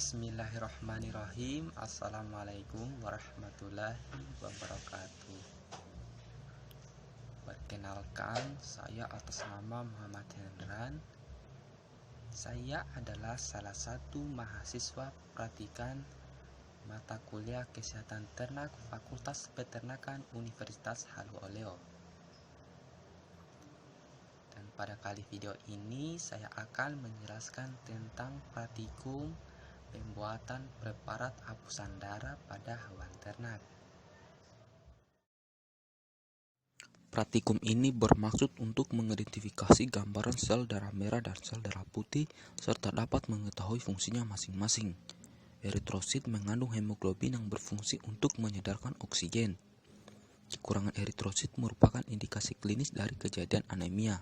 Bismillahirrahmanirrahim. Assalamualaikum warahmatullahi wabarakatuh. Perkenalkan, saya atas nama Muhammad Hendran. Saya adalah salah satu mahasiswa praktikan mata kuliah Kesehatan Ternak Fakultas Peternakan Universitas Halu Oleo. Dan pada kali video ini saya akan menjelaskan tentang praktikum pembuatan preparat hapusan darah pada hewan ternak. Praktikum ini bermaksud untuk mengidentifikasi gambaran sel darah merah dan sel darah putih serta dapat mengetahui fungsinya masing-masing. Eritrosit mengandung hemoglobin yang berfungsi untuk menyedarkan oksigen. Kekurangan eritrosit merupakan indikasi klinis dari kejadian anemia.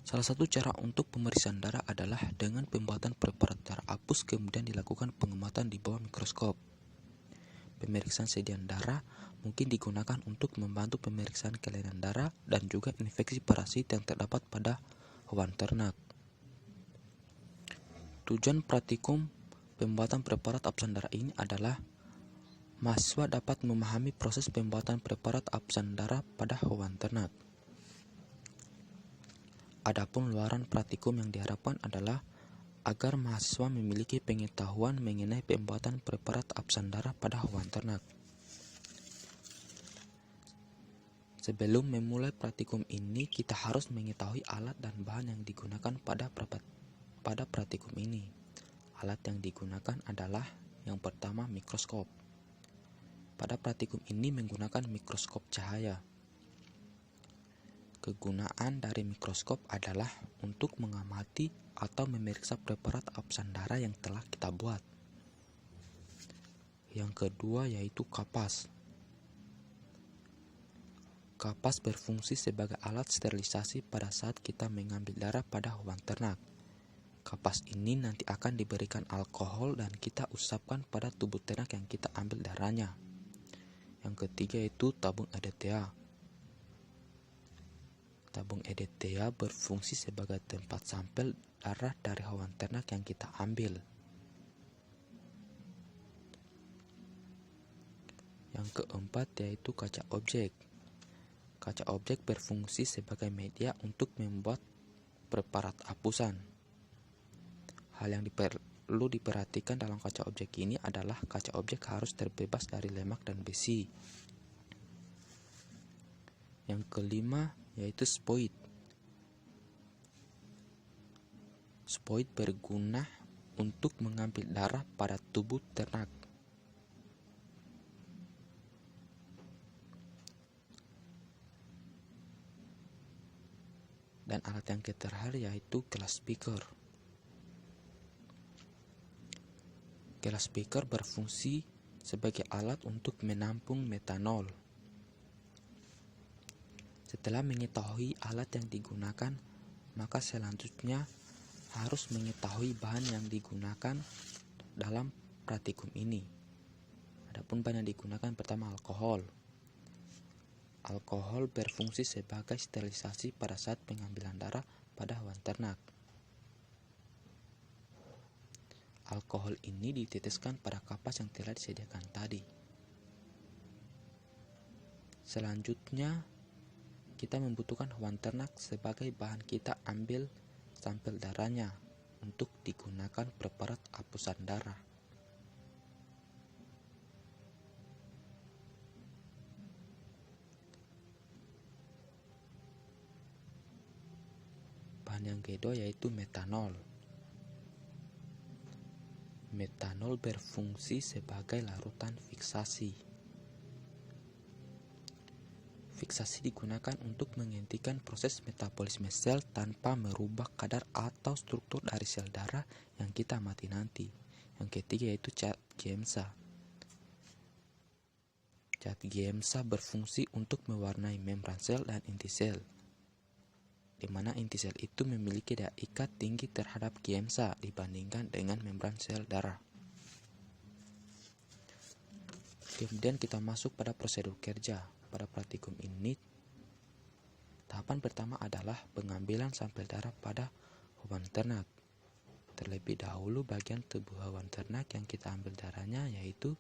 Salah satu cara untuk pemeriksaan darah adalah dengan pembuatan preparat darah hapus kemudian dilakukan pengamatan di bawah mikroskop. Pemeriksaan sediaan darah mungkin digunakan untuk membantu pemeriksaan kelainan darah dan juga infeksi parasit yang terdapat pada hewan ternak. Tujuan praktikum pembuatan preparat hapusan darah ini adalah mahasiswa dapat memahami proses pembuatan preparat hapusan darah pada hewan ternak. Adapun luaran praktikum yang diharapkan adalah agar mahasiswa memiliki pengetahuan mengenai pembuatan preparat hapusan darah pada hewan ternak. Sebelum memulai praktikum ini, kita harus mengetahui alat dan bahan yang digunakan pada praktikum ini. Alat yang digunakan adalah yang pertama mikroskop. Pada praktikum ini menggunakan mikroskop cahaya. Kegunaan dari mikroskop adalah untuk mengamati atau memeriksa preparat hapusan darah yang telah kita buat. Yang kedua yaitu kapas. Kapas berfungsi sebagai alat sterilisasi pada saat kita mengambil darah pada hewan ternak. Kapas ini nanti akan diberikan alkohol dan kita usapkan pada tubuh ternak yang kita ambil darahnya. Yang ketiga yaitu tabung EDTA. Tabung EDTA berfungsi sebagai tempat sampel darah dari hewan ternak yang kita ambil. Yang keempat yaitu kaca objek. Kaca objek berfungsi sebagai media untuk membuat preparat hapusan. Hal yang perlu diperhatikan dalam kaca objek ini adalah kaca objek harus terbebas dari lemak dan besi. Yang kelima yaitu spoid. Spoid berguna untuk mengambil darah pada tubuh ternak. Dan alat yang terakhir yaitu gelas beaker. Gelas beaker berfungsi sebagai alat untuk menampung metanol. Setelah mengetahui alat yang digunakan, maka selanjutnya harus mengetahui bahan yang digunakan dalam praktikum ini. Adapun bahan yang digunakan pertama alkohol. Alkohol berfungsi sebagai sterilisasi pada saat pengambilan darah pada hewan ternak. Alkohol ini diteteskan pada kapas yang telah disediakan tadi. Selanjutnya, kita membutuhkan hewan ternak sebagai bahan kita ambil sampel darahnya untuk digunakan preparat hapusan darah. Bahan yang kedua yaitu metanol. Metanol berfungsi sebagai larutan fiksasi. Fiksasi digunakan untuk menghentikan proses metabolisme sel tanpa merubah kadar atau struktur dari sel darah yang kita amati nanti. Yang ketiga yaitu cat Giemsa. Cat Giemsa berfungsi untuk mewarnai membran sel dan inti sel, di mana inti sel itu memiliki daya ikat tinggi terhadap Giemsa dibandingkan dengan membran sel darah. Kemudian kita masuk pada prosedur kerja. Pada praktikum ini, tahapan pertama adalah pengambilan sampel darah pada hewan ternak. Terlebih dahulu bagian tubuh hewan ternak yang kita ambil darahnya yaitu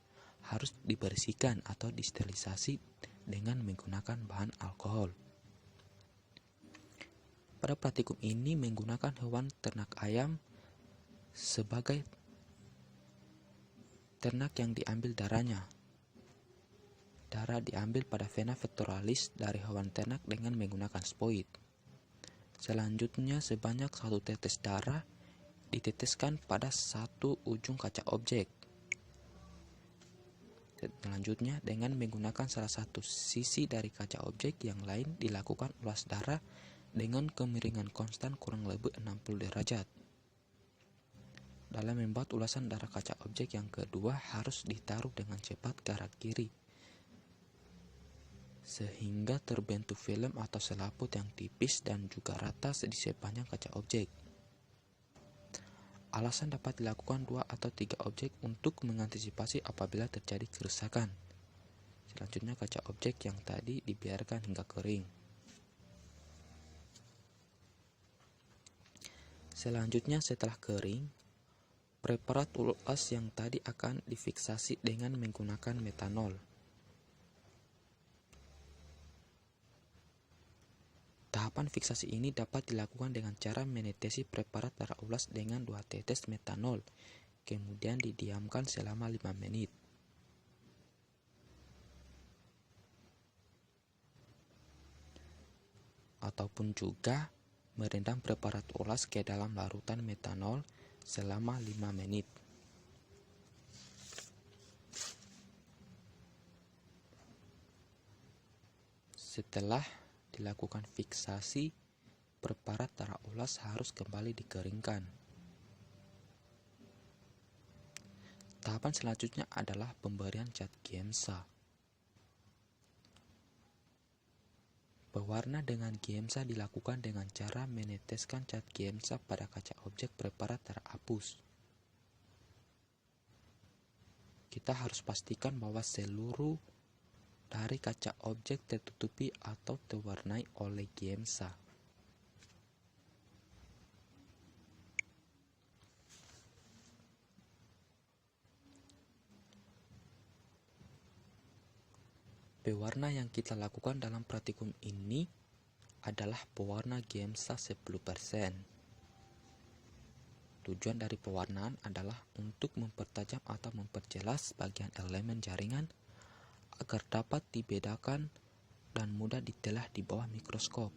harus dibersihkan atau disterilisasi dengan menggunakan bahan alkohol. Pada praktikum ini menggunakan hewan ternak ayam sebagai ternak yang diambil darahnya. Darah diambil pada vena pectoralis dari hewan ternak dengan menggunakan spoid. Selanjutnya sebanyak 1 tetes darah diteteskan pada satu ujung kaca objek. Selanjutnya dengan menggunakan salah satu sisi dari kaca objek yang lain dilakukan ulas darah dengan kemiringan konstan kurang lebih 60 derajat. Dalam membuat ulasan darah kaca objek yang kedua harus ditaruh dengan cepat ke arah kiri sehingga terbentuk film atau selaput yang tipis dan juga rata di sepanjang kaca objek. Alasan dapat dilakukan 2 atau 3 objek untuk mengantisipasi apabila terjadi kerusakan. Selanjutnya kaca objek yang tadi dibiarkan hingga kering. Selanjutnya setelah kering, preparat ulas yang tadi akan difiksasi dengan menggunakan metanol. Tahapan fiksasi ini dapat dilakukan dengan cara menetesi preparat darah ulas dengan 2 tetes metanol, kemudian didiamkan selama 5 menit. Ataupun juga merendam preparat ulas ke dalam larutan metanol selama 5 menit. Setelah dilakukan fiksasi, preparat darah ulas harus kembali dikeringkan. Tahapan selanjutnya adalah pemberian cat Giemsa. Pewarna dengan Giemsa dilakukan dengan cara meneteskan cat Giemsa pada kaca objek preparat darah apus. Kita harus pastikan bahwa seluruh dari kaca objek tertutupi atau terwarnai oleh Giemsa. Pewarna yang kita lakukan dalam praktikum ini adalah pewarna Giemsa 10%. Tujuan dari pewarnaan adalah untuk mempertajam atau memperjelas bagian elemen jaringan agar dapat dibedakan dan mudah ditelah di bawah mikroskop.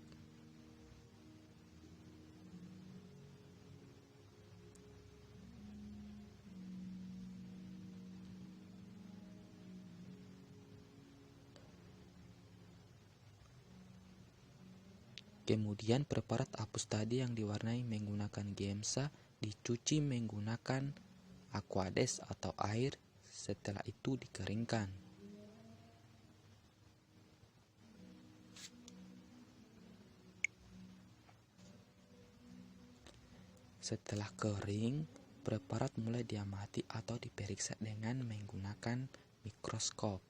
Kemudian preparat apus tadi yang diwarnai menggunakan Giemsa dicuci menggunakan aquades atau air, setelah itu dikeringkan. Setelah kering, preparat mulai diamati atau diperiksa dengan menggunakan mikroskop.